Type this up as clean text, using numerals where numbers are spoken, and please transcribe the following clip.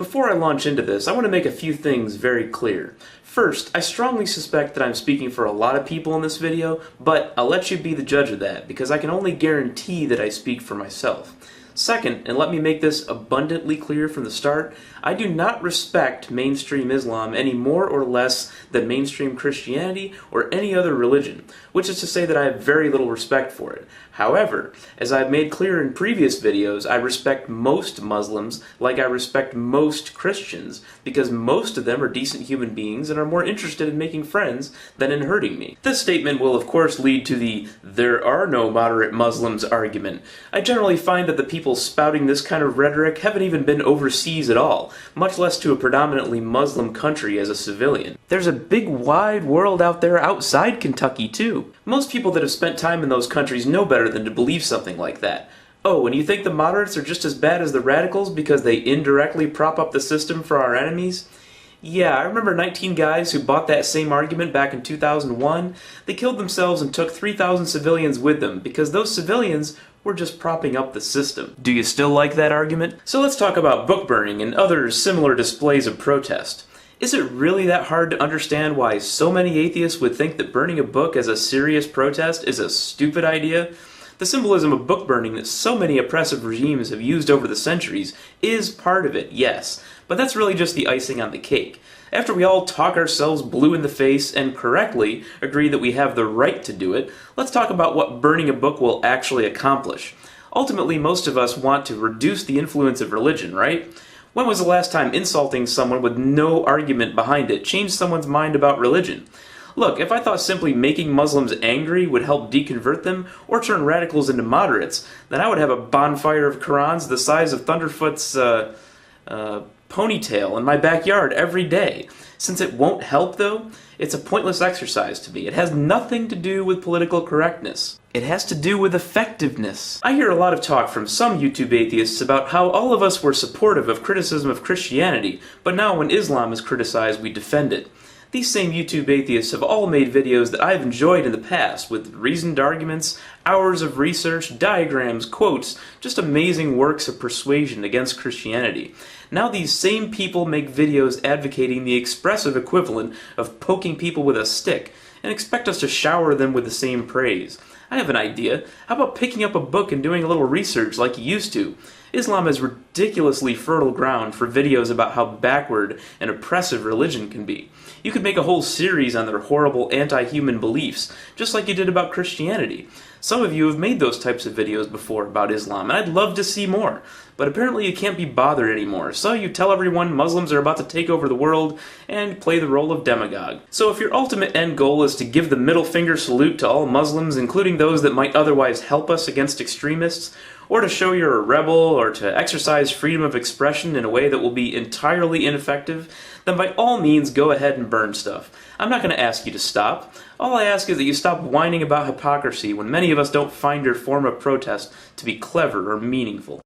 Before I launch into this, I want to make a few things very clear. First, I strongly suspect that I'm speaking for a lot of people in this video, but I'll let you be the judge of that, because I can only guarantee that I speak for myself. Second, and let me make this abundantly clear from the start, I do not respect mainstream Islam any more or less than mainstream Christianity or any other religion, which is to say that I have very little respect for it. However, as I've made clear in previous videos, I respect most Muslims like I respect most Christians, because most of them are decent human beings and are more interested in making friends than in hurting me. This statement will of course lead to the "there are no moderate Muslims" argument. I generally find that the people spouting this kind of rhetoric haven't even been overseas at all, much less to a predominantly Muslim country as a civilian. There's a big wide world out there outside Kentucky too. Most people that have spent time in those countries know better than to believe something like that. Oh, and you think the moderates are just as bad as the radicals because they indirectly prop up the system for our enemies? Yeah, I remember 19 guys who bought that same argument back in 2001. They killed themselves and took 3,000 civilians with them because those civilians were just propping up the system. Do you still like that argument? So let's talk about book burning and other similar displays of protest. Is it really that hard to understand why so many atheists would think that burning a book as a serious protest is a stupid idea? The symbolism of book burning that so many oppressive regimes have used over the centuries is part of it, yes, but that's really just the icing on the cake. After we all talk ourselves blue in the face and correctly agree that we have the right to do it, let's talk about what burning a book will actually accomplish. Ultimately, most of us want to reduce the influence of religion, right? When was the last time insulting someone with no argument behind it changed someone's mind about religion? Look, if I thought simply making Muslims angry would help deconvert them or turn radicals into moderates, then I would have a bonfire of Qurans the size of Thunderfoot's ponytail in my backyard every day. Since it won't help, though, it's a pointless exercise to me. It has nothing to do with political correctness. It has to do with effectiveness. I hear a lot of talk from some YouTube atheists about how all of us were supportive of criticism of Christianity, but now when Islam is criticized, we defend it. These same YouTube atheists have all made videos that I've enjoyed in the past, with reasoned arguments, hours of research, diagrams, quotes, just amazing works of persuasion against Christianity. Now these same people make videos advocating the expressive equivalent of poking people with a stick, and expect us to shower them with the same praise. I have an idea. How about picking up a book and doing a little research like you used to? Islam is ridiculously fertile ground for videos about how backward and oppressive religion can be. You could make a whole series on their horrible anti-human beliefs, just like you did about Christianity. Some of you have made those types of videos before about Islam, and I'd love to see more. But apparently you can't be bothered anymore, so you tell everyone Muslims are about to take over the world and play the role of demagogue. So if your ultimate end goal is to give the middle finger salute to all Muslims, including those that might otherwise help us against extremists, or to show you're a rebel, or to exercise freedom of expression in a way that will be entirely ineffective, then by all means go ahead and burn stuff. I'm not going to ask you to stop. All I ask is that you stop whining about hypocrisy when many of us don't find your form of protest to be clever or meaningful.